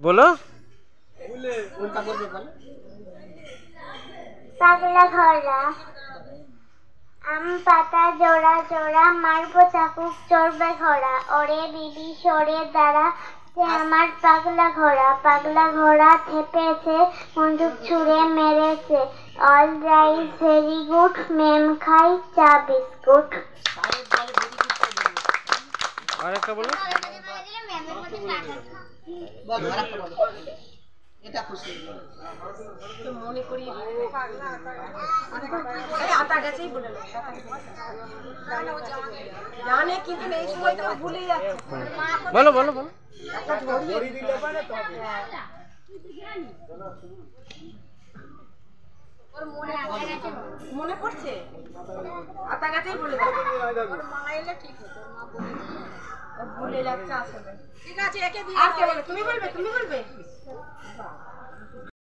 बोलो। পাগলা ঘোড়া আম পাতা জোড়া জোড়া মারবো চাকুক চড়বে ঘোড়া ওরে বিবি সরে দাঁড়া সে আমার পাগলা ঘোড়া থেপেছে বন্দুক ছুঁড়ে মেরেছে অল রাইট ভেরি গুড মেম খাই চা বিস্কুট। আর একটা বলো। এটা খুশি তো মনে করি আতা গাছেই বলে জানে কিন্তু এই সময় তো ভুলে যাচ্ছে। বলো বলো বলো। একটা ধরিয়ে দিলে পারে তো ওর মনে পড়ছে আতা গাছেই বলে দাও। ওর মা এলে ঠিক হতো, ওর মা বলে ভুলে যাচ্ছে আসলে। ঠিক আছে একে দিয়ে আর কে বলে? তুমি বলবে?